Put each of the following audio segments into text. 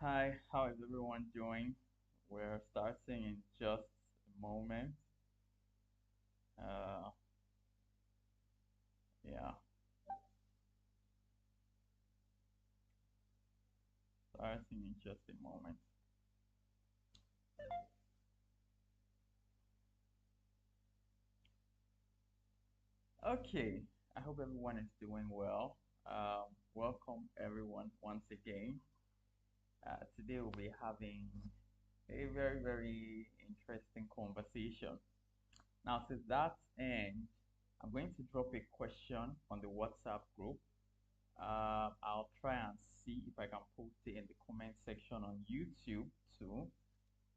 Hi, how is everyone doing? We're starting in just a moment. Uh, yeah, starting in just a moment. Okay, I hope everyone is doing well. Welcome everyone once again. Today we'll be having a very interesting conversation. Now, to that end, I'm going to drop a question on the WhatsApp group. I'll try and see if I can post it in the comment section on YouTube too.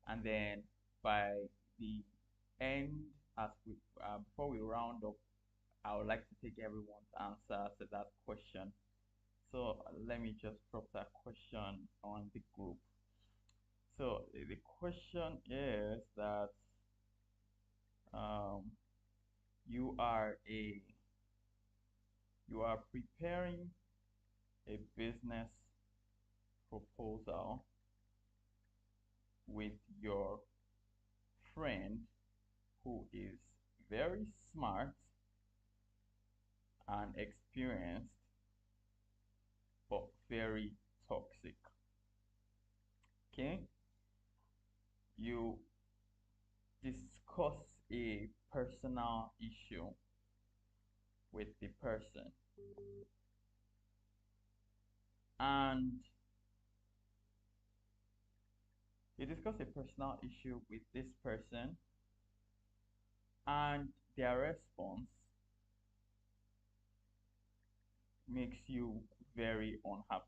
And then by the end, as we before we round up, I would like to take everyone's answer to that question. So let me just drop that question on the group. So the question is that um, you are a you are preparing a business proposal with your friend who is very smart and experienced but very toxic. Okay, you discuss a personal issue with the person, and you discuss a personal issue with this person, and their response makes you very unhappy.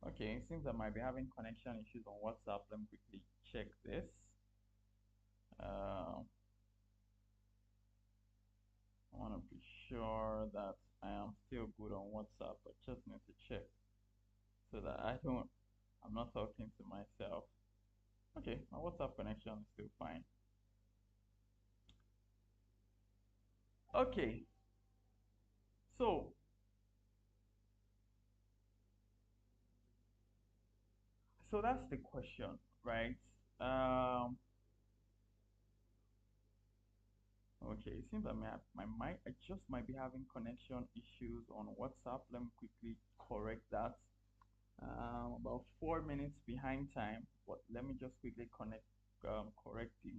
Okay, it seems I might be having connection issues on WhatsApp. Let me quickly check this. Uh, I want to be sure that I am still good on WhatsApp. I just need to check so that I'm not talking to myself. Okay, my WhatsApp connection is still fine. Okay, so that's the question, right? Um, okay, it seems that my mic, I just might be having connection issues on WhatsApp. Let me quickly correct that. About 4 minutes behind time, but let me just quickly correct the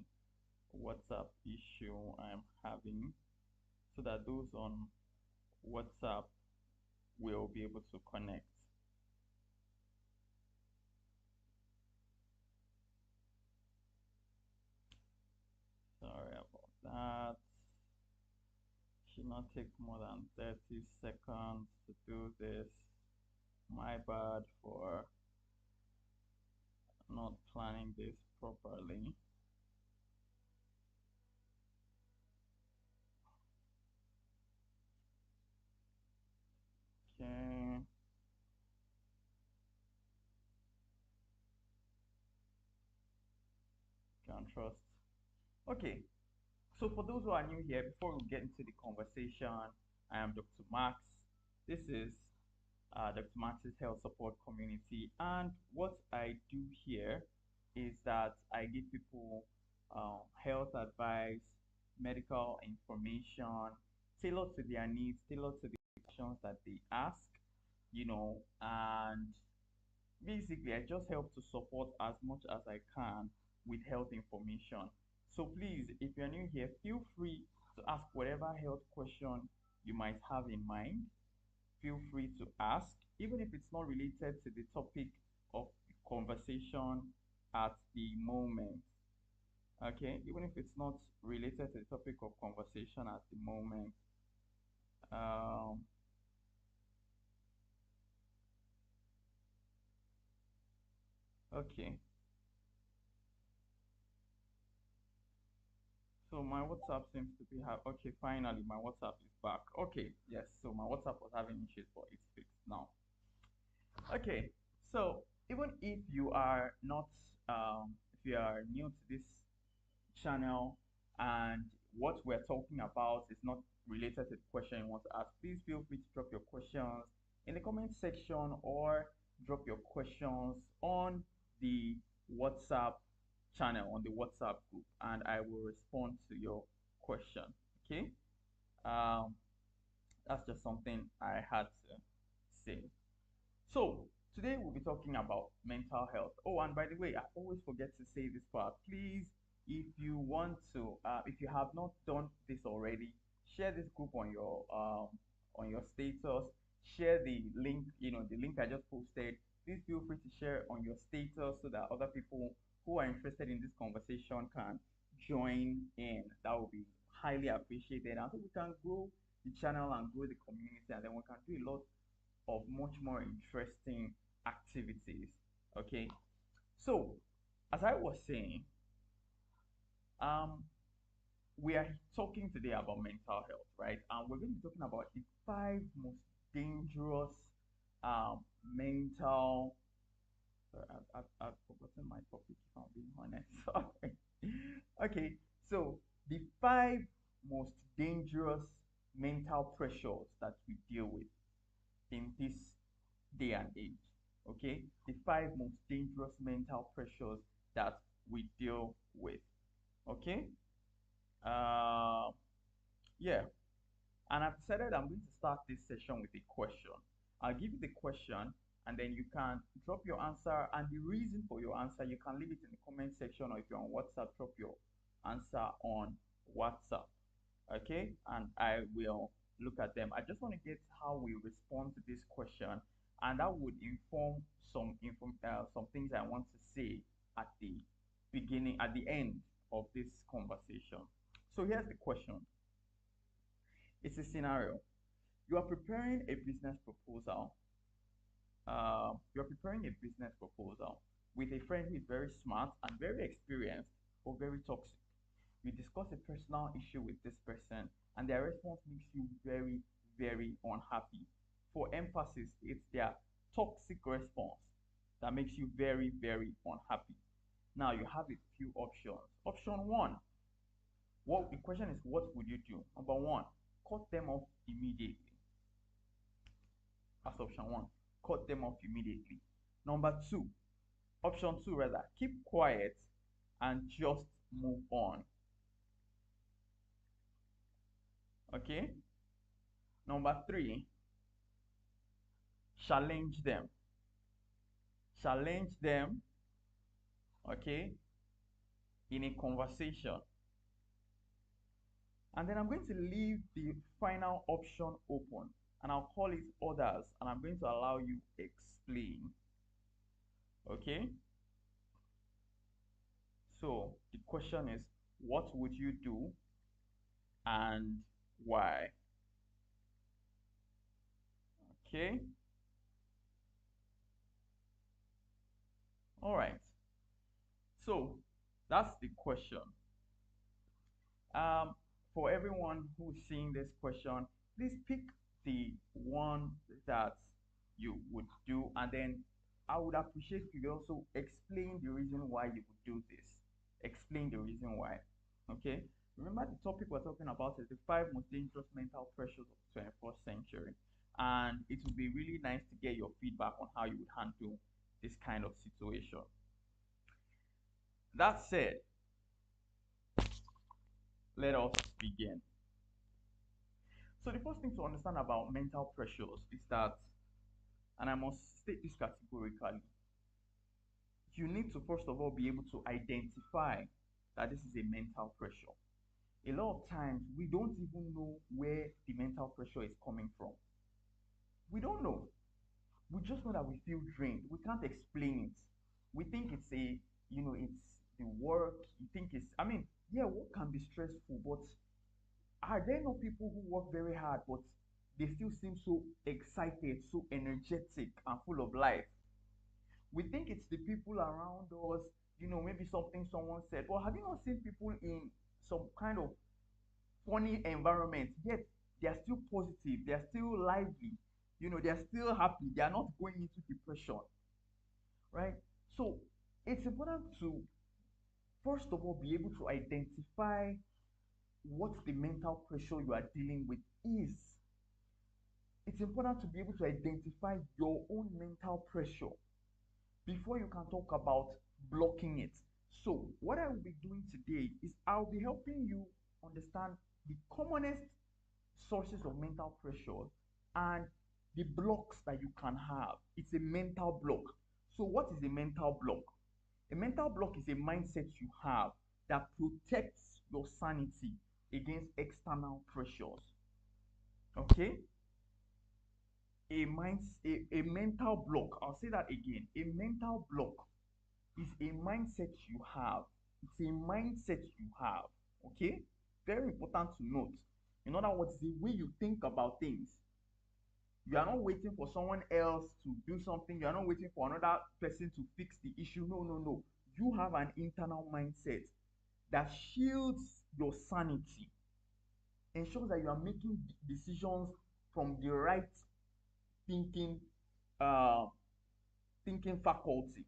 WhatsApp issue I'm having so that those on WhatsApp will be able to connect. Sorry about that. Should not take more than 30 seconds to do this. My bad for not planning this properly. Okay, can't trust. Okay, so for those who are new here, before we get into the conversation, I am Dr. Max. This is Dr. Max's Health Support Community, and what I do here is that I give people health advice, medical information, tailored to their needs, tailored to the questions that they ask, and basically I just help to support as much as I can with health information. So please, if you're new here, feel free to ask whatever health question you might have in mind. Feel free to ask, even if it's not related to the topic of conversation at the moment. Okay, even if it's not related to the topic of conversation at the moment. Um, okay, so my WhatsApp seems to be okay, finally my WhatsApp is back. Okay, yes, so my WhatsApp was having issues, but it's fixed now. Okay, so even if you are not if you are new to this channel and what we're talking about is not related to the question you want to ask, please feel free to drop your questions in the comment section or drop your questions on the WhatsApp channel, on the WhatsApp group, and I will respond to your question. Okay. Um, that's just something I had to say. So today we'll be talking about mental health. Oh, and by the way, I always forget to say this part. Please, if you want to, if you have not done this already, share this group on your status. Share the link, the link I just posted. Please feel free to share on your status so that other people who are interested in this conversation can join in. That will be highly appreciated, and so we can grow the channel and grow the community, and then we can do a lot of much more interesting activities. Okay, so as I was saying, um, we are talking today about mental health, right? And we're going to be talking about the five most dangerous mental. Sorry, I've forgotten my topic if I'm being honest. Sorry. Okay, so the five most dangerous mental pressures that we deal with in this day and age. Okay, the five most dangerous mental pressures that we deal with. Okay, uh, yeah, and I've decided I'm going to start this session with a question. I'll give you the question, and then you can drop your answer and the reason for your answer. You can leave it in the comment section, or if you're on WhatsApp, drop your answer on WhatsApp. Okay, and I will look at them. I just want to get how we respond to this question, and that would inform some things I want to say at the at the end of this conversation. So here's the question. It's a scenario. You are preparing a business proposal. You're preparing a business proposal with a friend who is very smart and very experienced, but very toxic. You discuss a personal issue with this person, and their response makes you very, very unhappy. For emphasis, it's their toxic response that makes you very, very unhappy. Now you have a few options. Option one, what the question is, what would you do? Number one, cut them off immediately. That's option one. Cut them off immediately. Number two, option two rather, keep quiet and just move on. Okay. Number three, challenge them. Challenge them, okay, in a conversation. And then I'm going to leave the final option open, and I'll call it others, and I'm going to allow you explain. Okay. So the question is, what would you do and why? Okay. All right. So that's the question. Um, for everyone who's seeing this question, please pick the one that you would do, and then I would appreciate if you also explain the reason why you would do this. Explain the reason why. Okay. Remember, the topic we're talking about is the five most dangerous mental pressures of the 21st century, and it would be really nice to get your feedback on how you would handle this kind of situation. That said, let us begin. So the first thing to understand about mental pressures is that, and I must state this categorically, you need to first of all be able to identify that this is a mental pressure. A lot of times we don't even know where the mental pressure is coming from. We don't know. We just know that we feel drained. We can't explain it. We think it's it's the work. You think it's, I mean, yeah, work can be stressful, but are there not people who work very hard, but they still seem so excited, so energetic, and full of life? We think it's the people around us, maybe something someone said. Well, have you not seen people in some kind of funny environment, yet they are still positive, they are still lively, they are still happy, they are not going into depression, right? So it's important to first of all be able to identify what the mental pressure you are dealing with is. It's important to be able to identify your own mental pressure before you can talk about blocking it. So, what I will be doing today is I'll be helping you understand the commonest sources of mental pressure and the blocks that you can have. It's a mental block. So, what is a mental block? A mental block is a mindset you have that protects your sanity against external pressures. Okay? A mental block, I'll say that again. A mental block is a mindset you have. It's a mindset you have. Okay? Very important to note. In other words, the way you think about things. You are not waiting for someone else to do something. You are not waiting for another person to fix the issue. No, no, no. You have an internal mindset that shields your sanity, ensures that you are making decisions from the right thinking uh, thinking faculty.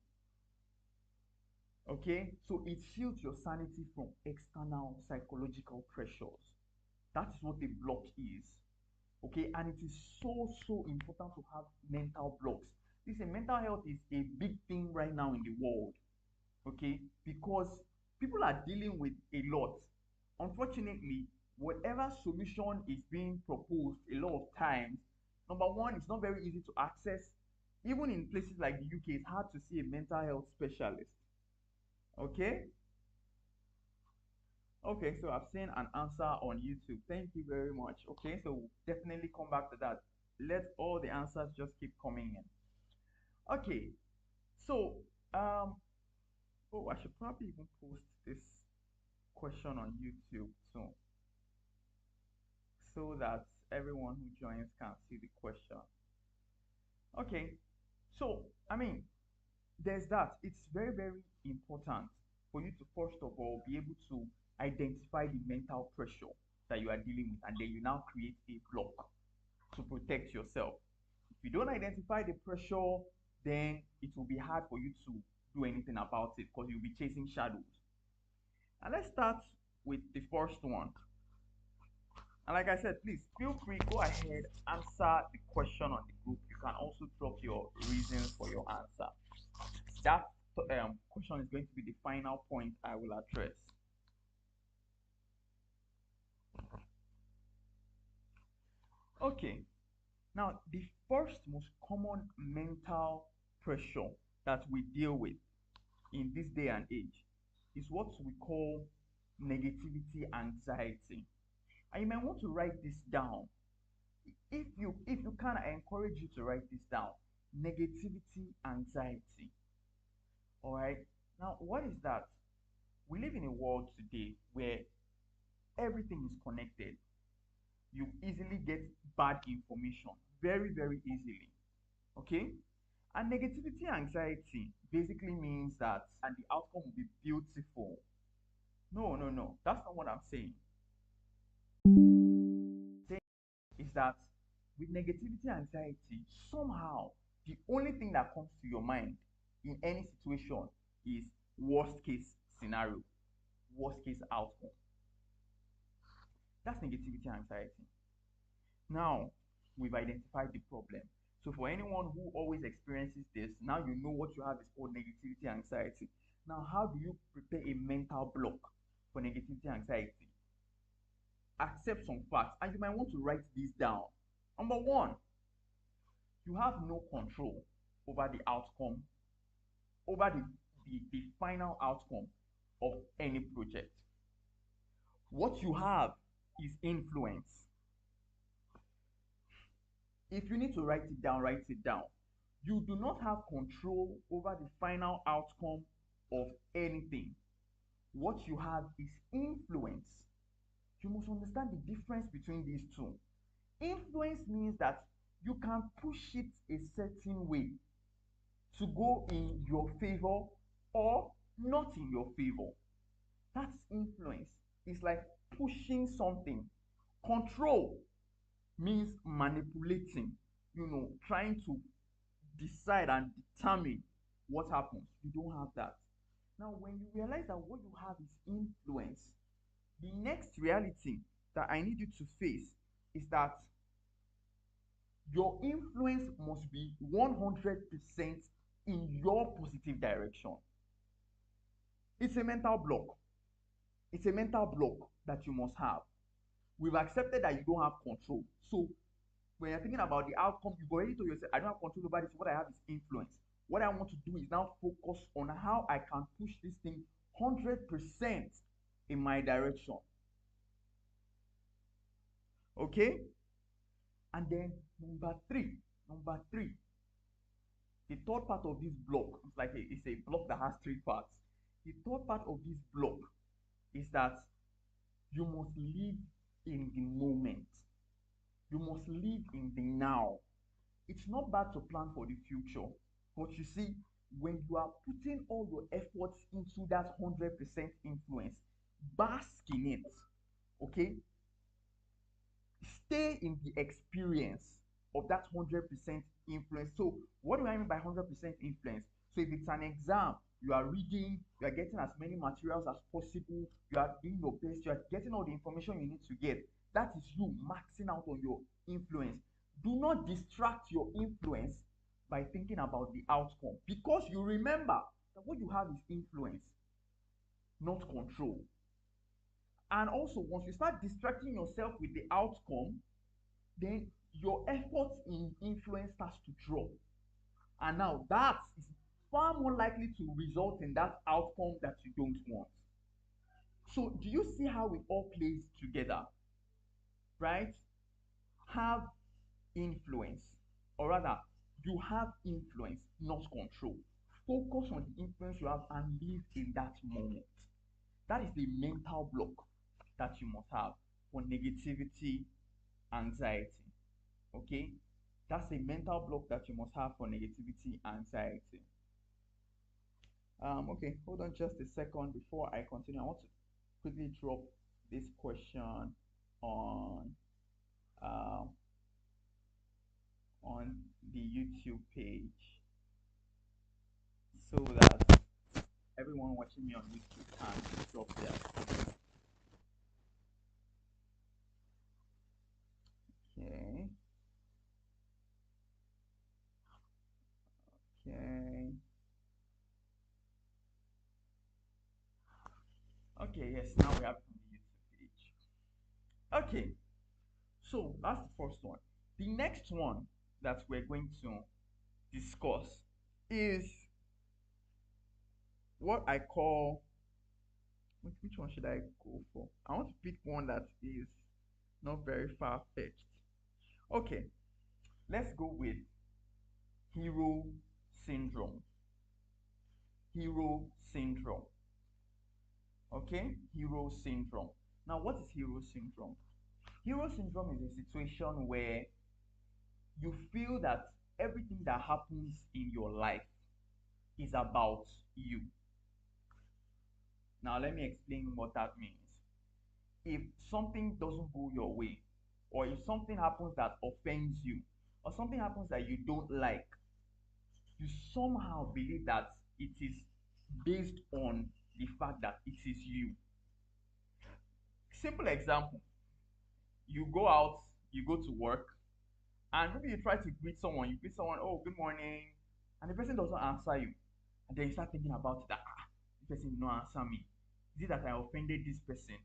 Okay, so it shields your sanity from external psychological pressures. That is what a block is. Okay, and it is so important to have mental blocks. Listen, mental health is a big thing right now in the world. Okay, because people are dealing with a lot. Unfortunately, whatever solution is being proposed a lot of times, number one, it's not very easy to access. Even in places like the UK, it's hard to see a mental health specialist. Okay. Okay, so I've seen an answer on YouTube. Thank you very much. Okay, so we'll definitely come back to that. Let all the answers just keep coming in. Okay, so oh, I should probably even post this question on YouTube soon so that everyone who joins can see the question. Okay, so there's that. It's very important for you to first of all be able to identify the mental pressure that you are dealing with, and then you now create a block to protect yourself. If you don't identify the pressure, then it will be hard for you to do anything about it because you'll be chasing shadows. And let's start with the first one. And like I said, please feel free, go ahead, answer the question on the group. You can also drop your reasons for your answer. That question is going to be the final point I will address. Okay, now the first most common mental pressure that we deal with in this day and age is what we call negativity anxiety. And you might want to write this down. If you can, I encourage you to write this down. Negativity anxiety. All right. Now, what is that? We live in a world today where everything is connected. You easily get bad information very easily. Okay. And negativity anxiety basically means that and the outcome will be beautiful. No, no, no. That's not what I'm saying. Is that with negativity anxiety, somehow the only thing that comes to your mind in any situation is worst case scenario, worst case outcome. That's negativity anxiety. Now we've identified the problem. So for anyone who always experiences this, now you know what you have is called negativity anxiety. Now, how do you prepare a mental block for negativity anxiety? Accept some facts, and you might want to write this down. Number one, you have no control over the outcome, over the final outcome of any project. What you have is influence. If you need to write it down, write it down. You do not have control over the final outcome of anything. What you have is influence. You must understand the difference between these two. Influence means that you can push it a certain way to go in your favor or not in your favor. That's influence. It's like pushing something. Control means manipulating, trying to decide and determine what happens. You don't have that. Now, when you realize that what you have is influence, The next reality that I need you to face is that your influence must be 100% in your positive direction. It's a mental block. It's a mental block that you must have. We've accepted that you don't have control. So when you're thinking about the outcome, you've already told yourself, I don't have control over this. What I have is influence. What I want to do is now focus on how I can push this thing 100% in my direction. Okay? And then number three, the third part of this block, it's a block that has three parts. The third part of this block is that you must live in the moment. You must live in the now. It's not bad to plan for the future, but you see, when you are putting all your efforts into that 100% influence, bask in it, okay? Stay in the experience of that 100% influence. So what do I mean by 100% influence? So if it's an exam, you are reading, you are getting as many materials as possible, you are doing your best, you are getting all the information you need to get. That is you maxing out on your influence. Do not distract your influence by thinking about the outcome, because you remember that what you have is influence, not control. And also, once you start distracting yourself with the outcome, then your efforts in influence starts to drop. And now that is far more likely to result in that outcome that you don't want. So do you see how it all plays together? Right? Have influence, or rather, you have influence, not control. Focus on the influence you have and live in that moment. That is the mental block that you must have for negativity, anxiety. Okay? That's a mental block that you must have for negativity, anxiety. Okay, hold on just a second before I continue. I want to quickly drop this question on um, on the YouTube page so that everyone watching me on YouTube can drop their comments. Okay. Okay. Okay, yes, now we have it on the YouTube page. Okay, so that's the first one. The next one that we're going to discuss is what I call, which one should I go for? I want to pick one that is not very far-fetched. Okay, let's go with hero syndrome. Hero syndrome. Okay, hero syndrome. Now, what is hero syndrome? Hero syndrome is a situation where you feel that everything that happens in your life is about you. Now, let me explain what that means. If something doesn't go your way, or if something happens that offends you, or something happens that you don't like, you somehow believe that it is based on the fact that it is you. Simple example, you go out, you go to work, and maybe you try to greet someone, oh, good morning, and the person doesn't answer you. And then you start thinking about it, that this person did not answer me. Is it that I offended this person?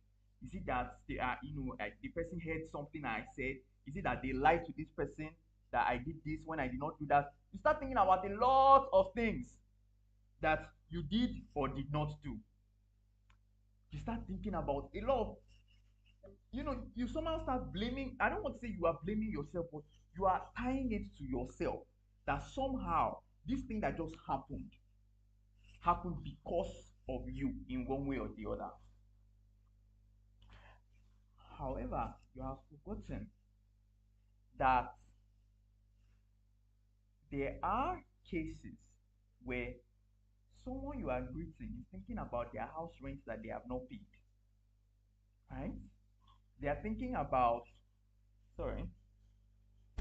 Is it that they are, the person heard something I said? Is it that they lied to this person that I did this when I did not do that? You start thinking about a lot of things that you did or did not do. You start thinking about a lot of, you somehow start blaming. I don't want to say you are blaming yourself, but you are tying it to yourself that somehow this thing that just happened because of you in one way or the other. However, you have forgotten that there are cases where someone you are greeting is thinking about their house rent that they have not paid. Right? They are thinking about, sorry,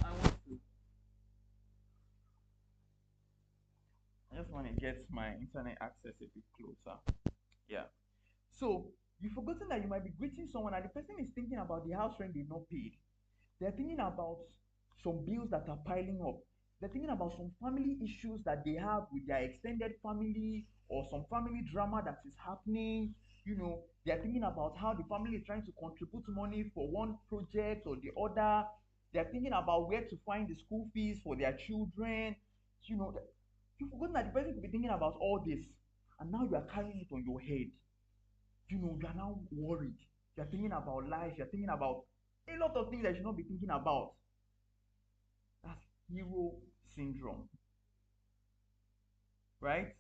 I just want to get my internet access a bit closer. Yeah. So You've forgotten that you might be greeting someone and the person is thinking about the house rent they've not paid. They're thinking about some bills that are piling up. They're thinking about some family issues that they have with their extended family or some family drama that is happening. They're thinking about how the family is trying to contribute money for one project or the other. They're thinking about where to find the school fees for their children. You know, you've forgotten that the person could be thinking about all this, and now you are carrying it on your head. You are now worried. You're thinking about life. You're thinking about a lot of things that you should not be thinking about. That's hero syndrome, right?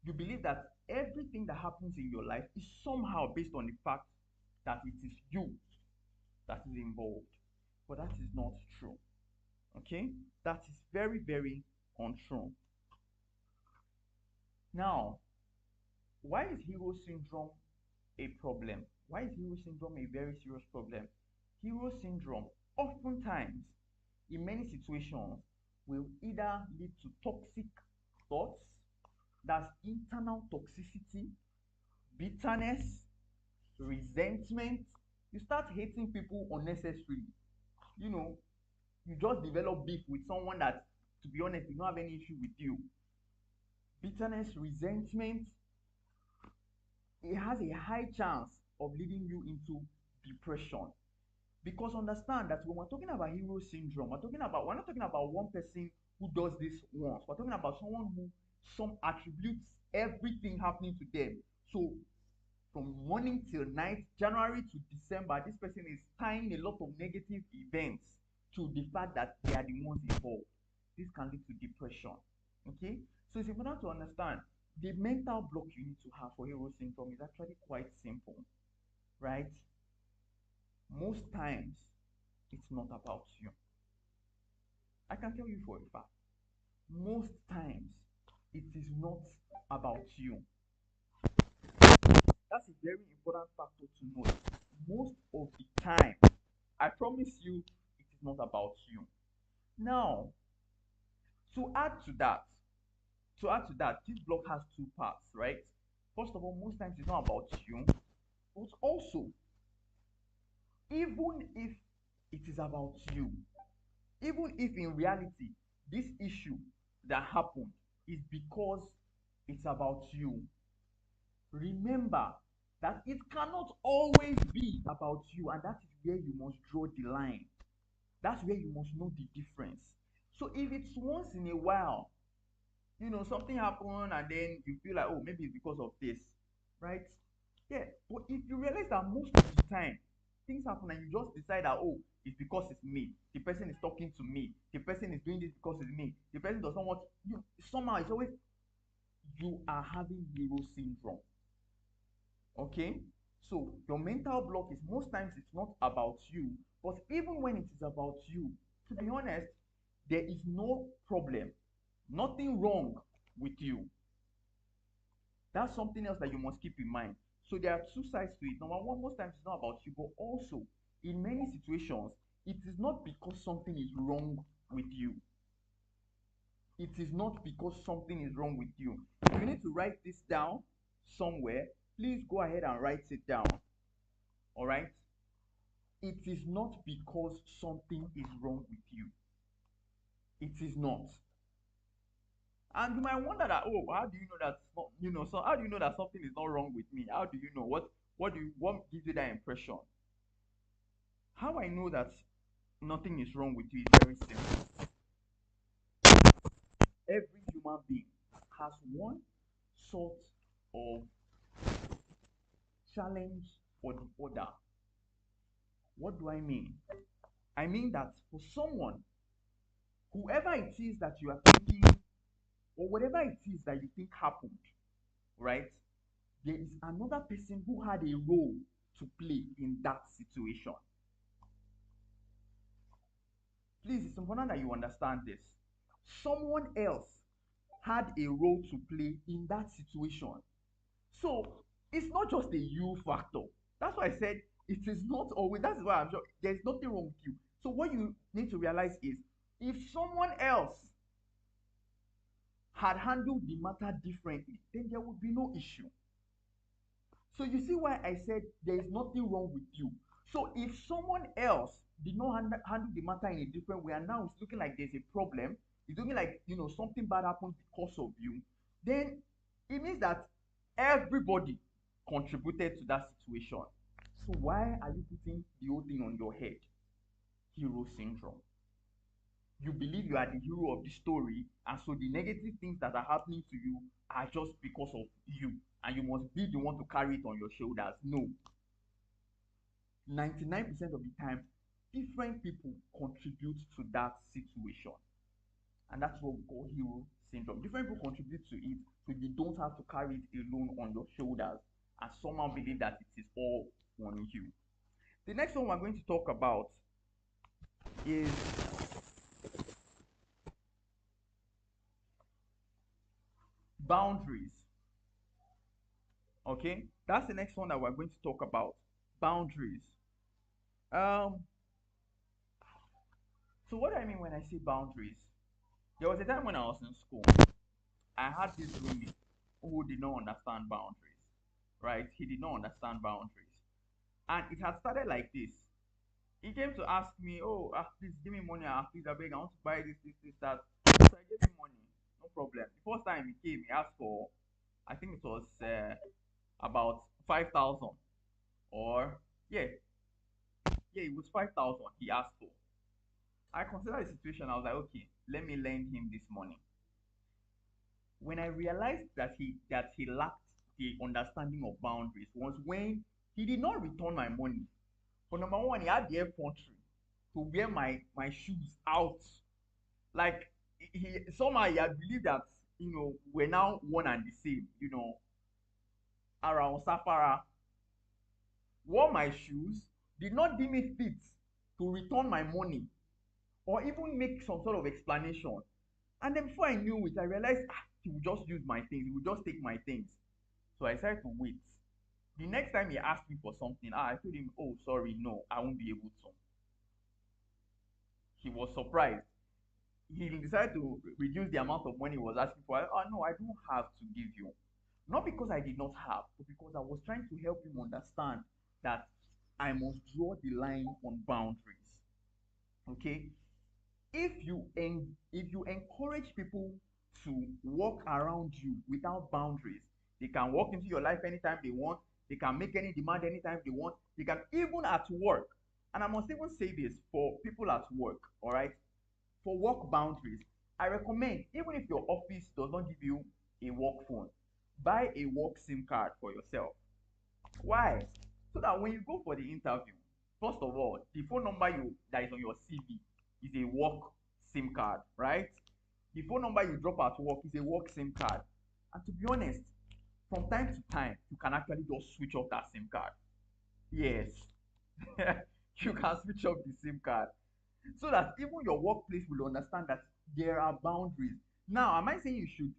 You believe that everything that happens in your life is somehow based on the fact that it is you that is involved. But that is not true. Okay? That is very, very untrue. Now, why is hero syndrome a problem? Why is hero syndrome a very serious problem? Hero syndrome oftentimes, in many situations, will either lead to toxic thoughts, that's internal toxicity, bitterness, resentment. You start hating people unnecessarily. You know, you just develop beef with someone that, to be honest, they don't have any issue with you. Bitterness, resentment, it has a high chance of leading you into depression. Because understand that when we're talking about hero syndrome, we're not talking about one person who does this once. We're talking about someone who some attributes everything happening to them. So from morning till night, January to December, this person is tying a lot of negative events to the fact that they are the ones involved. This can lead to depression. Okay? So it's important to understand the mental block you need to have for hero syndrome is actually quite simple, right? Most times, it's not about you. I can tell you for a fact. Most times, it is not about you. That's a very important factor to note. Most of the time, I promise you, it is not about you. Now, to add to that, this block has two parts, right? First of all, most times it's not about you, but also, even if it is about you, even if in reality this issue that happened is because it's about you, remember that it cannot always be about you, and that is where you must draw the line. That's where you must know the difference. So if it's once in a while, something happened and then you feel like, oh, maybe it's because of this, right? Yeah, but if you realize that most of the time things happen and you just decide that, oh, it's because it's me, the person is talking to me, the person is doing this because it's me, the person does not want you, somehow it's always you are having hero syndrome. Okay, so your mental block is most times it's not about you, but even when it is about you, to be honest, there is no problem, nothing wrong with you. That's something else that you must keep in mind. So there are two sides to it. Number one, most times it's not about you, but also in many situations, it is not because something is wrong with you. It is not because something is wrong with you. If you need to write this down somewhere, please go ahead and write it down. All right? It is not because something is wrong with you. It is not. And you might wonder that, oh, how do you know that not, so how do you know that something is not wrong with me? How do you know? What gives you that impression? How I know that nothing is wrong with you is very simple. Every human being has one sort of challenge or the other. What do I mean? I mean that for someone, whoever it is that you are thinking, or whatever it is that you think happened, right? There is another person who had a role to play in that situation. Please, it's important that you understand this. Someone else had a role to play in that situation. So it's not just a you factor. That's why I said it is not always. That's why I'm sure there's nothing wrong with you. So what you need to realize is if someone else had handled the matter differently, then there would be no issue. So you see why I said there is nothing wrong with you. So if someone else did not handle the matter in a different way, and now it's looking like there's a problem, it's looking like something bad happened because of you, then it means that everybody contributed to that situation. So why are you putting the whole thing on your head? Hero syndrome. You believe you are the hero of the story, and so the negative things that are happening to you are just because of you, and you must be the one to carry it on your shoulders. No. 99% of the time, different people contribute to that situation, and that's what we call hero syndrome. Different people contribute to it, so you don't have to carry it alone on your shoulders and somehow believe that it is all on you. The next one we're going to talk about is boundaries. Okay, that's the next one that we're going to talk about. Boundaries. Um, so what do I mean when I say boundaries? There was a time when I was in school, I had this roommate who did not understand boundaries, right? He did not understand boundaries. And it had started like this. He came to ask me, oh, please give me money. Please, I beg, I want to buy this, that. So I gave him money, no problem. The first time he came, he asked for, I think it was about 5,000. Or, yeah, it was 5,000 he asked for. I considered the situation. I was like, okay, let me lend him this money. When I realized that he lacked the understanding of boundaries was when he did not return my money. For number one, he had the effrontery to wear my shoes out. Like he somehow he had believed that we're now one and the same. Around Safara, wore my shoes, did not deem it fit to return my money or even make some sort of explanation. And then before I knew it, I realized he would just use my things, he would just take my things. So I decided to wait. The next time he asked me for something, I told him, oh, sorry, no, I won't be able to. He was surprised. He decided to reduce the amount of money he was asking for. Oh, no, I don't have to give you. Not because I did not have, but because I was trying to help him understand that I must draw the line on boundaries. Okay? If you encourage people to walk around you without boundaries, they can walk into your life anytime they want, they can make any demand anytime they want, they can even at work. And I must even say this for people at work, all right? For work boundaries, I recommend, even if your office does not give you a work phone, buy a work SIM card for yourself. Why? So that when you go for the interview, first of all, the phone number that is on your CV is a work SIM card, right? The phone number you drop at work is a work SIM card. And to be honest, from time to time, you can actually just switch off that SIM card. Yes, you can switch off the SIM card so that even your workplace will understand that there are boundaries. Now, am I saying you should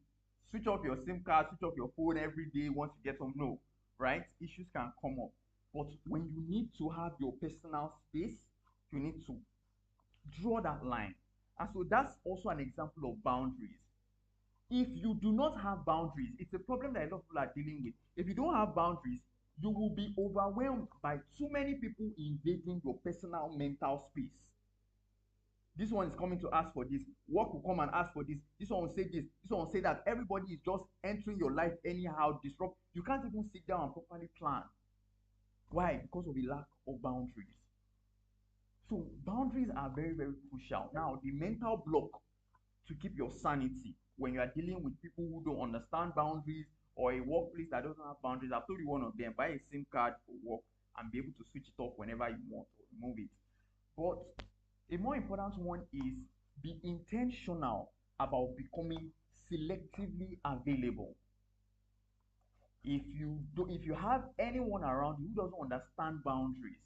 switch off your SIM card, switch off your phone every day once you get home? No, right? Issues can come up. But when you need to have your personal space, you need to draw that line. And so that's also an example of boundaries. If you do not have boundaries, it's a problem that a lot of people are dealing with. If you don't have boundaries, you will be overwhelmed by too many people invading your personal mental space. This one is coming to ask for this, work will come and ask for this one will say this one will say that. Everybody is just entering your life anyhow, disrupt. You can't even sit down and properly plan. Why? Because of the lack of boundaries. So boundaries are very, very crucial. Now, the mental block to keep your sanity when you are dealing with people who don't understand boundaries, or a workplace that doesn't have boundaries, I've told you one of them: buy a SIM card for work and be able to switch it off whenever you want or remove it. But a more important one is be intentional about becoming selectively available. If you have anyone around you who doesn't understand boundaries,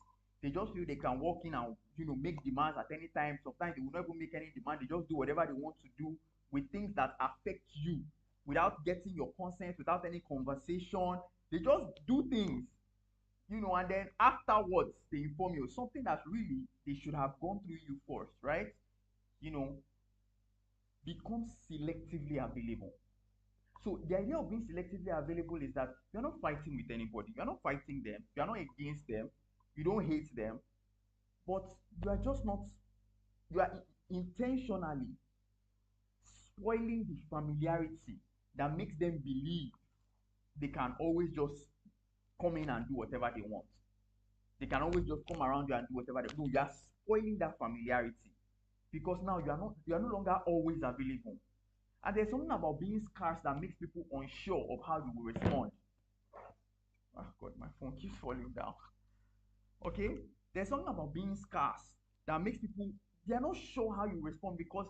they just feel they can walk in and make demands at any time. Sometimes they will not even make any demand, they just do whatever they want to do with things that affect you without getting your consent, without any conversation. They just do things, and then afterwards they inform you something that really they should have gone through you first, right? you know Become selectively available. So the idea of being selectively available is that you're not fighting with anybody. You're not fighting them. You're not against them. You don't hate them. But you are just not, you are intentionally spoiling the familiarity that makes them believe they can always just come in and do whatever they want. They can always just come around you and do whatever they do. You are spoiling that familiarity because now you are no longer always available. And there's something about being scarce that makes people unsure of how you will respond. Oh God, my phone keeps falling down. Okay? There's something about being scarce that makes people, they're not sure how you respond because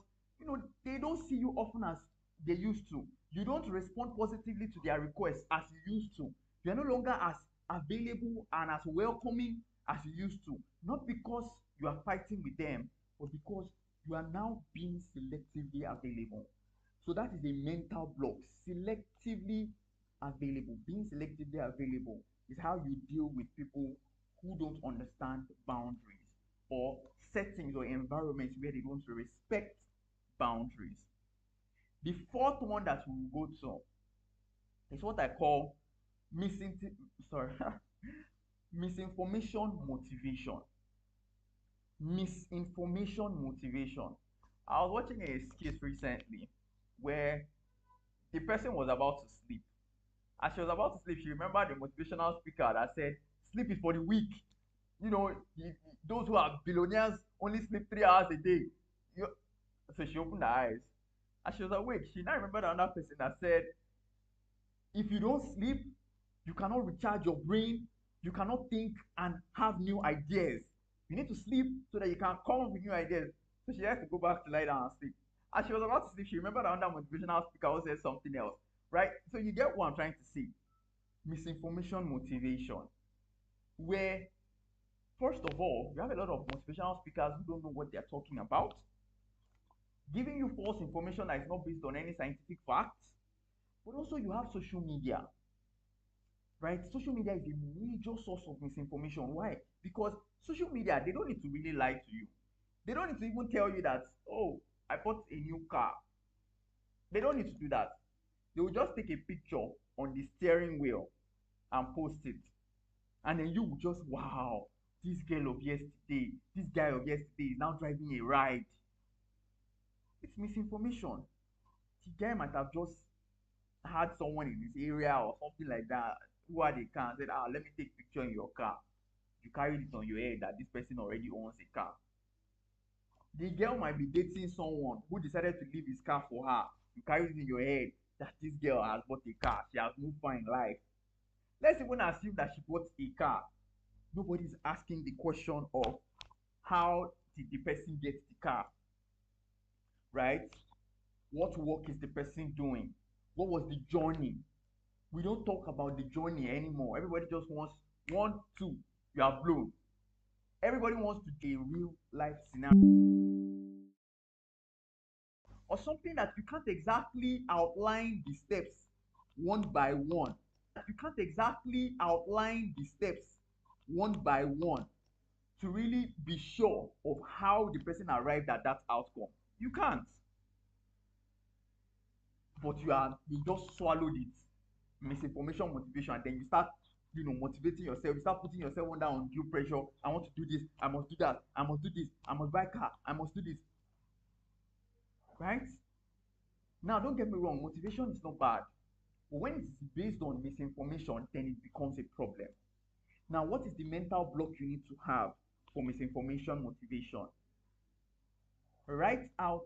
they don't see you often as they used to. You don't respond positively to their requests as you used to. You're no longer as available and as welcoming as you used to. Not because you are fighting with them, but because you are now being selectively available. So that is a mental block. Selectively available. Being selectively available is how you deal with people who don't understand boundaries or settings or environments where they don't respect boundaries. The fourth one that we will go to is what I call missing sorry misinformation motivation. Misinformation motivation. I was watching a skit recently where the person was about to sleep. As she was about to sleep, she remembered the motivational speaker that said, "Sleep is for the weak." Those who are billionaires only sleep 3 hours a day. You, so she opened her eyes. As she was awake, she now remembered another person that said, if you don't sleep, you cannot recharge your brain, you cannot think and have new ideas. You need to sleep so that you can come up with new ideas. So she has to go back to lie down and sleep. As she was about to sleep, she remembered another motivational speaker who said something else. Right? So you get what I'm trying to say. Misinformation motivation. Where, first of all, you have a lot of motivational speakers who don't know what they're talking about, giving you false information that is not based on any scientific facts. But also you have social media, right? Social media is a major source of misinformation. Why? Because social media, they don't need to really lie to you. They don't need to even tell you that, oh, I bought a new car. They don't need to do that. They will just take a picture on the steering wheel and post it. And then you will just, wow, this girl of yesterday, this guy of yesterday is now driving a ride. It's misinformation. The guy might have just had someone in his area or something like that who had a car and said, let me take a picture in your car. You carried it on your head that this person already owns a car. The girl might be dating someone who decided to leave his car for her. You carried it in your head that this girl has bought a car. She has moved far in life. Let's even assume that she bought a car. Nobody's asking the question of how did the person get the car, right? What work is the person doing? What was the journey? We don't talk about the journey anymore. Everybody just wants 1, 2, you are blown. Everybody wants to do a real life scenario or something that you can't exactly outline the steps one by one. You can't exactly outline the steps one by one to really be sure of how the person arrived at that outcome. You can't. But you just swallowed it. Misinformation motivation, and then you start motivating yourself. You start putting yourself under undue pressure. I want to do this, I must do that, I must do this, I must buy a car, I must do this. Right? Now don't get me wrong, motivation is not bad, but when it's based on misinformation, then it becomes a problem. Now, what is the mental block you need to have for misinformation motivation? Write out,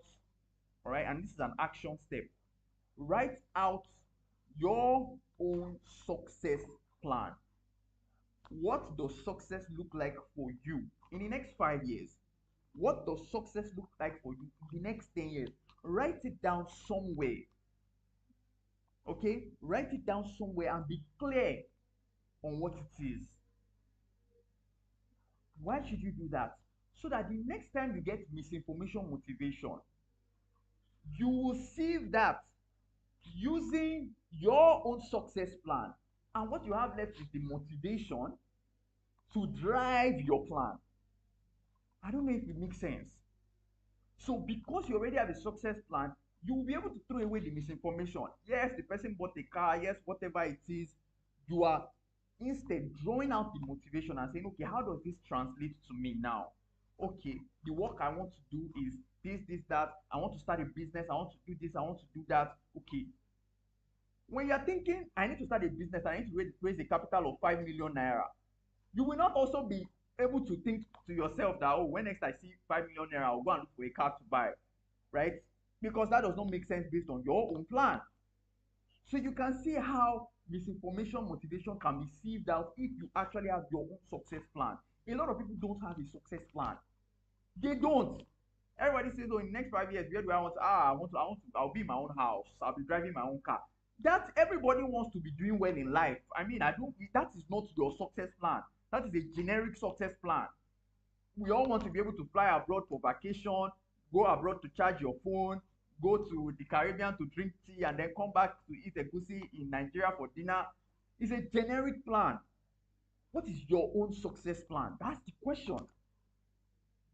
all right, and this is an action step. Write out your own success plan. What does success look like for you in the next 5 years? What does success look like for you in the next 10 years? Write it down somewhere. Okay? Write it down somewhere and be clear on what it is. Why should you do that? So that the next time you get misinformation motivation, you will see that using your own success plan, and what you have left is the motivation to drive your plan. I don't know if it makes sense. So because you already have a success plan, you will be able to throw away the misinformation. Yes, the person bought a car, yes, whatever it is, you are instead drawing out the motivation and saying, okay, how does this translate to me now? Okay, the work I want to do is this, that. I want to start a business, I want to do this, I want to do that. Okay, when you're thinking, I need to start a business, I need to raise a capital of 5 million naira, you will not also be able to think to yourself that, oh, when next I see 5 million naira, I'll go and look for a car to buy, right? Because that does not make sense based on your own plan. So you can see how misinformation motivation can be sieved out if you actually have your own success plan. A lot of people don't have a success plan. They don't. Everybody says, oh, in the next 5 years, where do I want to, I'll be in my own house. I'll be driving my own car. That everybody wants to be doing well in life. I mean, that is not your success plan. That is a generic success plan. We all want to be able to fly abroad for vacation, go abroad to charge your phone, go to the Caribbean to drink tea, and then come back to eat egusi in Nigeria for dinner. It's a generic plan. What is your own success plan? That's the question.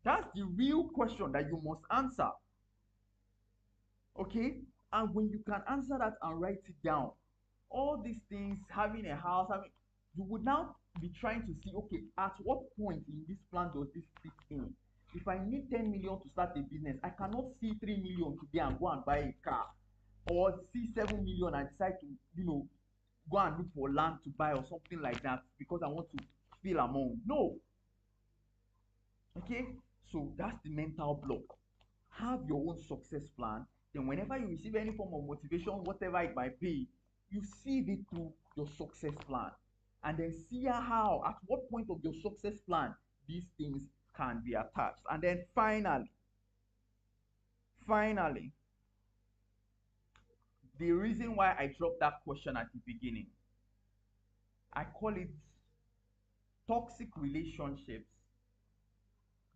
That's the real question that you must answer. Okay? And when you can answer that and write it down, all these things, having a house, you would now be trying to see, okay, at what point in this plan does this fit in? If I need 10 million to start a business, I cannot see 3 million today and go and buy a car, or see 7 million and decide to, go and look for land to buy or something like that because I want to feel among. No. Okay? So that's the mental block. Have your own success plan. Then whenever you receive any form of motivation, whatever it might be, you see it through your success plan. And then see how, at what point of your success plan, these things can be attached. And then finally, the reason why I dropped that question at the beginning, I call it toxic relationships,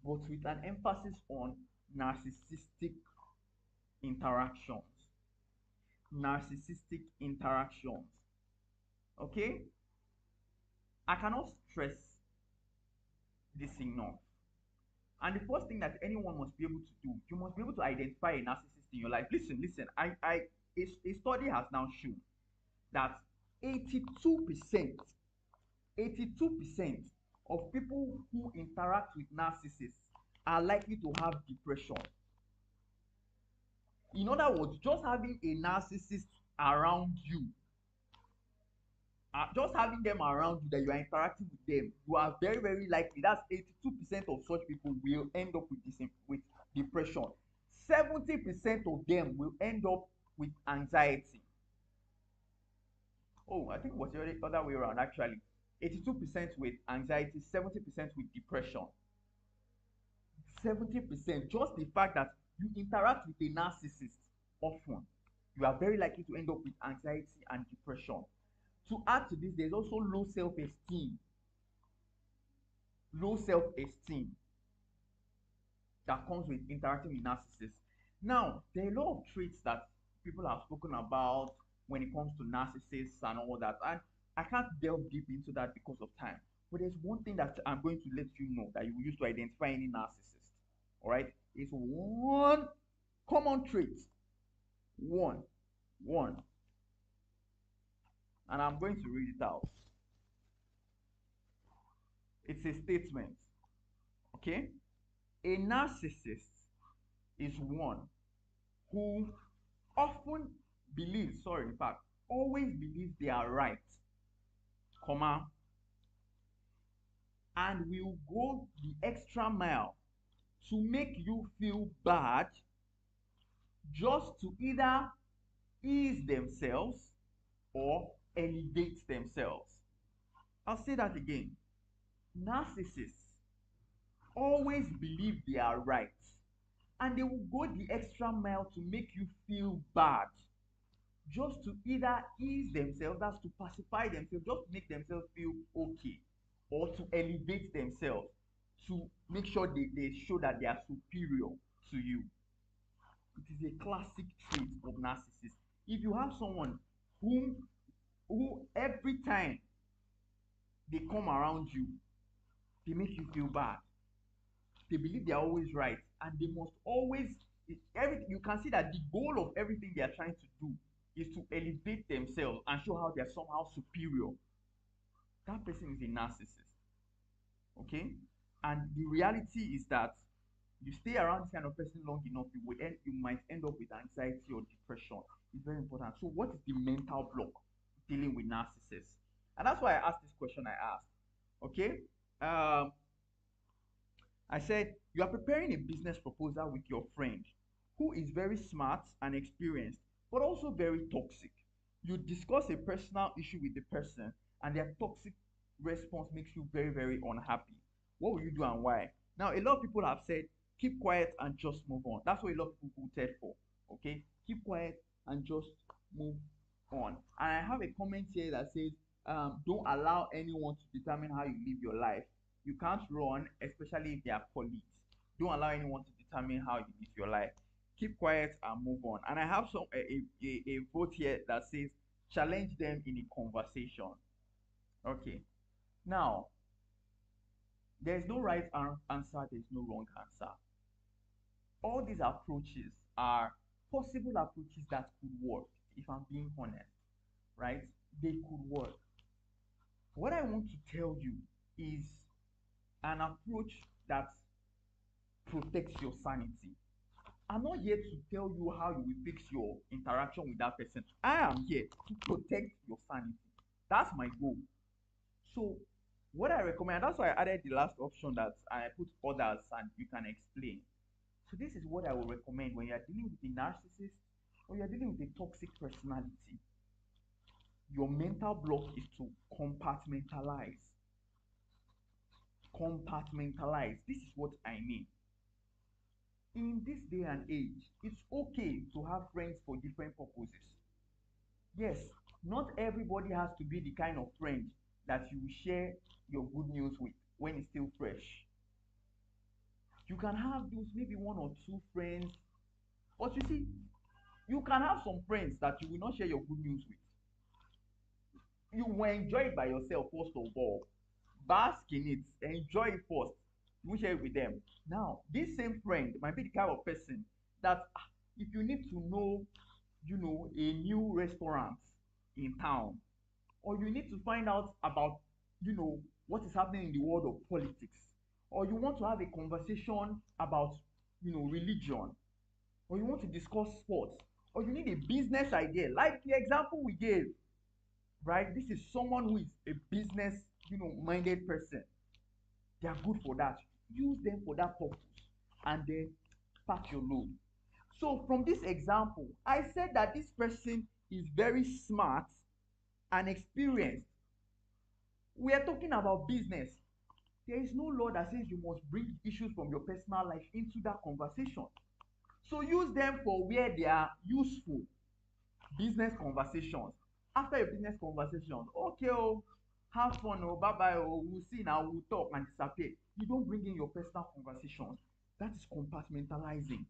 but with an emphasis on narcissistic interactions. Narcissistic interactions. Okay? I cannot stress this enough. And the first thing that anyone must be able to do, you must be able to identify a narcissist in your life. Listen. A study has now shown that 82% of people who interact with narcissists are likely to have depression. In other words, just having a narcissist around you, just having them around you, that you are interacting with them, you are very, very likely, that's 82% of such people will end up with depression. 70% of them will end up with anxiety. Oh, I think it was the other way around actually. 82% with anxiety, 70% with depression. 70%, just the fact that you interact with a narcissist often, you are very likely to end up with anxiety and depression. To add to this, there's also low self-esteem. Low self-esteem that comes with interacting with narcissists. Now, there are a lot of traits that people have spoken about when it comes to narcissists and all that. And I can't delve deep into that because of time. But there's one thing that I'm going to let you know that you will use to identify any narcissist. All right? It's one common trait. One. And I'm going to read it out. It's a statement. Okay? A narcissist is one who often believes, in fact, always believes they are right, and will go the extra mile to make you feel bad just to either ease themselves or elevate themselves. I'll say that again. Narcissists always believe they are right, and they will go the extra mile to make you feel bad just to either ease themselves, that's to pacify themselves, just to make themselves feel okay, or to elevate themselves, to make sure they show that they are superior to you. It is a classic trait of narcissists. If you have someone who every time they come around you, they make you feel bad, they believe they are always right, and they must always everything, you can see that the goal of everything they are trying to do is to elevate themselves and show how they are somehow superior. That person is a narcissist. Okay, and the reality is that you stay around this kind of person long enough, you might end up with anxiety or depression. It's very important. So what is the mental block dealing with narcissists? And that's why I asked this question. I asked, okay, um I said, you are preparing a business proposal with your friend who is very smart and experienced, but also very toxic. You discuss a personal issue with the person, and their toxic response makes you very, very unhappy. What will you do and why? Now, a lot of people have said, keep quiet and just move on. That's what a lot of people voted for. Okay? Keep quiet and just move on. And I have a comment here that says, don't allow anyone to determine how you live your life. You can't run, especially if they are colleagues. Don't allow anyone to determine how you live your life. Keep quiet and move on. And I have a vote here that says challenge them in a conversation. Okay. Now, there's no right answer, there's no wrong answer. All these approaches are possible approaches that could work, if I'm being honest, right? They could work. What I want to tell you is an approach that protects your sanity. I'm not here to tell you how you will fix your interaction with that person. I am here to protect your sanity. That's my goal. So, what I recommend, that's why I added the last option that I put others and you can explain. So, this is what I would recommend when you are dealing with a narcissist or you are dealing with a toxic personality. Your mental block is to compartmentalize. Compartmentalize. This is what I mean. In this day and age, it's okay to have friends for different purposes. Yes, not everybody has to be the kind of friend that you will share your good news with when it's still fresh. You can have those maybe one or two friends, but you see, you can have some friends that you will not share your good news with. You will enjoy it by yourself, first of all. Bask in it, enjoy it first. You will share it with them. Now, this same friend might be the kind of person that if you need to know, a new restaurant in town, or you need to find out about, what is happening in the world of politics, or you want to have a conversation about, religion, or you want to discuss sports, or you need a business idea, like the example we gave, right? This is someone who is a business, minded person. They are good for that. Use them for that purpose and then pack your load. So from this example, I said that this person is very smart and experienced. We are talking about business. There is no law that says you must bring issues from your personal life into that conversation. So use them for where they are useful. Business conversations. After your business conversation, okay, oh, have fun, oh, bye bye, oh, we'll see now, we'll talk and disappear. You don't bring in your personal conversations. That is compartmentalizing.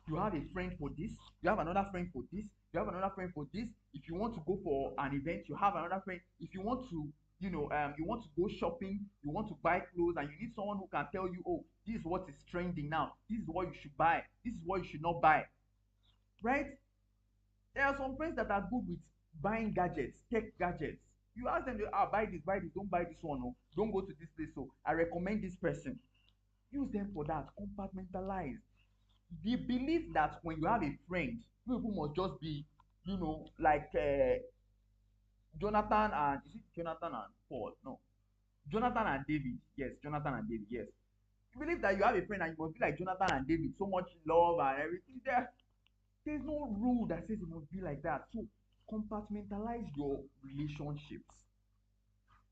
You have a friend for this, you have another friend for this, you have another friend for this. If you want to go for an event, you have another friend. If you want to, you want to go shopping, you want to buy clothes, and you need someone who can tell you, oh, this is what is trending now, this is what you should buy, this is what you should not buy, right? There are some friends that are good with buying gadgets, tech gadgets. You ask them, buy this, don't buy this one, oh, don't go to this place, so I recommend this person. Use them for that. Compartmentalize. The belief that when you have a friend, you people must just be, like Jonathan and is it Jonathan and Paul? No, Jonathan and David. Yes, Jonathan and David. Yes. You believe that you have a friend and you must be like Jonathan and David, so much love and everything there. There's no rule that says it must be like that. So compartmentalize your relationships.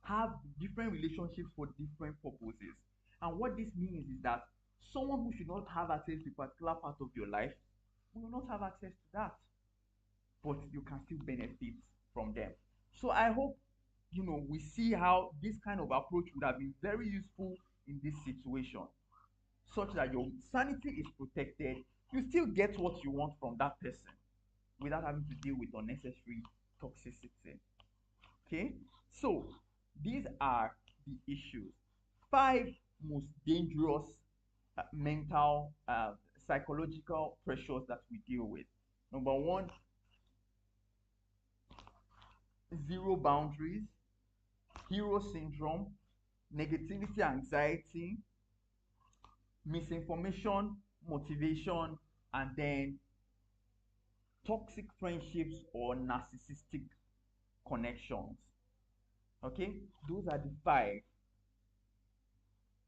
Have different relationships for different purposes. And what this means is that someone who should not have access to a particular part of your life will not have access to that, but you can still benefit from them. So I hope we see how this kind of approach would have been very useful in this situation, such that your sanity is protected. You still get what you want from that person without having to deal with unnecessary toxicity. Okay, so these are the issues. 5 most dangerous mental psychological pressures that we deal with. Number one, zero boundaries, hero syndrome, negativity, anxiety, misinformation, motivation, and then toxic friendships or narcissistic connections. Okay, those are the five.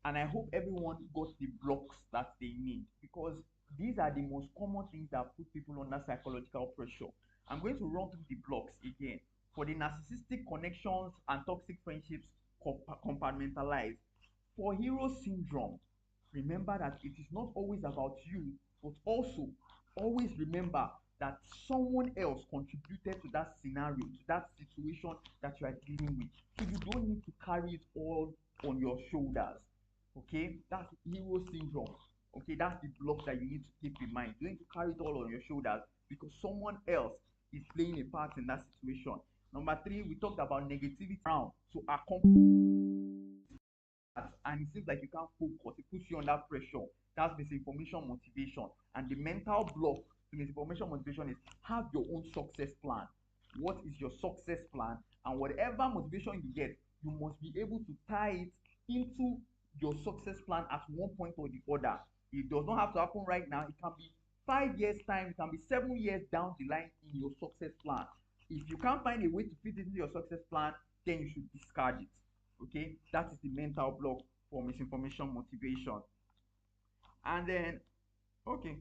And I hope everyone got the blocks that they need, because these are the most common things that put people under psychological pressure. I'm going to run through the blocks again. For the narcissistic connections and toxic friendships, compartmentalize. For hero syndrome, remember that it is not always about you, but also always remember that someone else contributed to that scenario, to that situation that you are dealing with. So you don't need to carry it all on your shoulders. Okay, that's hero syndrome. Okay, that's the block that you need to keep in mind. You don't need to carry it all on your shoulders because someone else is playing a part in that situation. Number three, we talked about negativity around to accomplish that, and it seems like you can't focus. It puts you under pressure. That's misinformation motivation. And the mental block to misinformation motivation is have your own success plan. What is your success plan? And whatever motivation you get, you must be able to tie it into your success plan at one point or the other. It does not have to happen right now. It can be 5 years time, it can be 7 years down the line in your success plan. If you can't find a way to fit it into your success plan, then you should discard it. Okay, that is the mental block for misinformation motivation. And then, okay,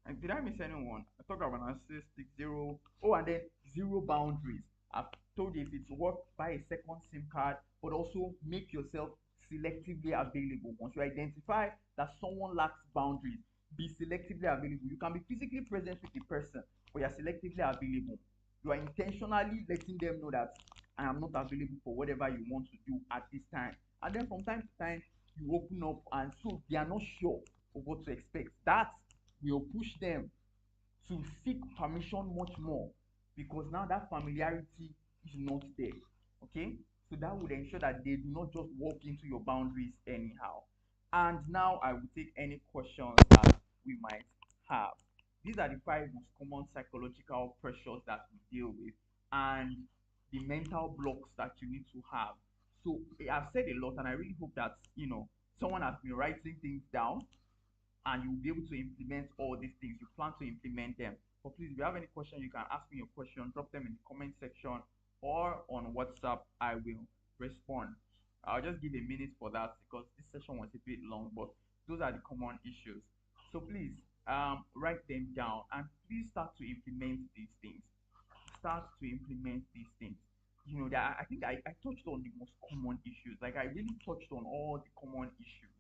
and did I miss anyone? I talked about narcissistic zero. Oh, and then zero boundaries. I've told you if it's work, buy a second SIM card, but also make yourself selectively available. Once you identify that someone lacks boundaries, be selectively available. You can be physically present with the person, but you're selectively available. You are intentionally letting them know that I am not available for whatever you want to do at this time. And then from time to time, you open up, and so they are not sure of what to expect. That will push them to seek permission much more, because now that familiarity is not there. Okay, so that would ensure that they do not just walk into your boundaries anyhow. And now I will take any questions that we might have. These are the five most common psychological pressures that we deal with, and the mental blocks that you need to have. So I've said a lot, and I really hope that someone has been writing things down, and you'll be able to implement all these things. You plan to implement them. But please, if you have any question, you can ask me your question, drop them in the comment section or on WhatsApp. I will respond. I'll just give a minute for that because this session was a bit long, but those are the common issues. So please write them down, and please start to implement these things. Start to implement these things. That I think I touched on the most common issues. Like I really touched on all the common issues.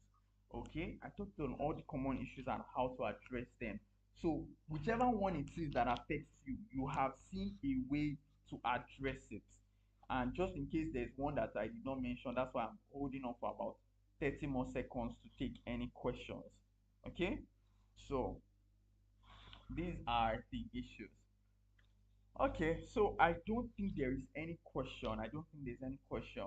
Okay, I talked on all the common issues and how to address them. So whichever one it is that affects you, you have seen a way to address it. And just in case there's one that I did not mention, that's why I'm holding on for about 30 more seconds to take any questions. Okay, so these are the issues. Okay, so I don't think there is any question. I don't think there's any question.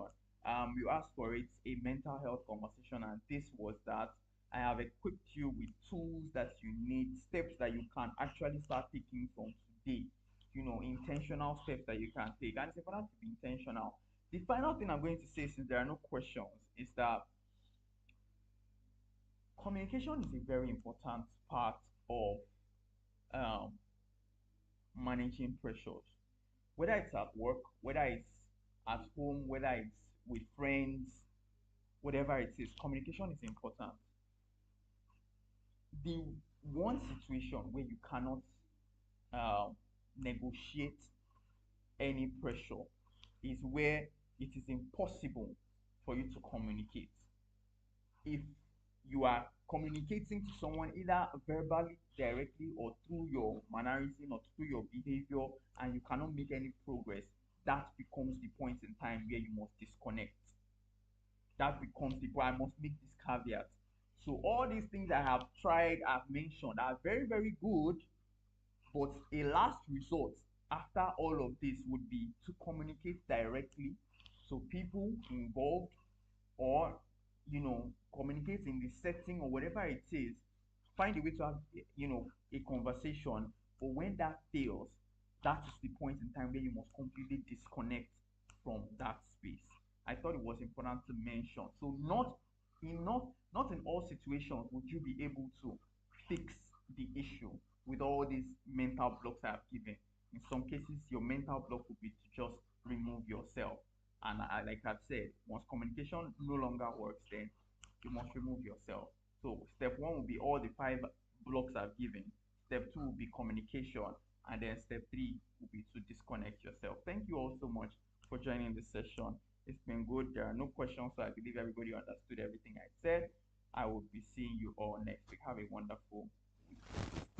You asked for it, a mental health conversation, and this was that. I have equipped you with tools that you need, steps that you can actually start taking from today. Intentional steps that you can take, and it's important to be intentional. The final thing I'm going to say, since there are no questions, is that communication is a very important part of um, managing pressures, whether it's at work, whether it's at home, whether it's with friends, whatever it is. Communication is important. The one situation where you cannot uh, negotiate any pressure is where it is impossible for you to communicate. If you are communicating to someone either verbally, directly, or through your mannerism or through your behavior, and you cannot make any progress, that becomes the point in time where you must disconnect. That becomes the point. I must make this caveat. So all these things I have tried, I've mentioned, are very, very good, but a last resort after all of this would be to communicate directly. So people involved, or communicate in the setting or whatever it is, find a way to have a conversation. But when that fails, that is the point in time where you must completely disconnect from that space. I thought it was important to mention. So not in all situations would you be able to fix the issue with all these mental blocks I have given. In some cases, your mental block would be to just remove yourself. And like I've said, once communication no longer works, then you must remove yourself. So step one will be all the five blocks I've given. Step two will be communication. And then step three will be to disconnect yourself. Thank you all so much for joining this session. It's been good. There are no questions, so I believe everybody understood everything I said. I will be seeing you all next week. Have a wonderful week.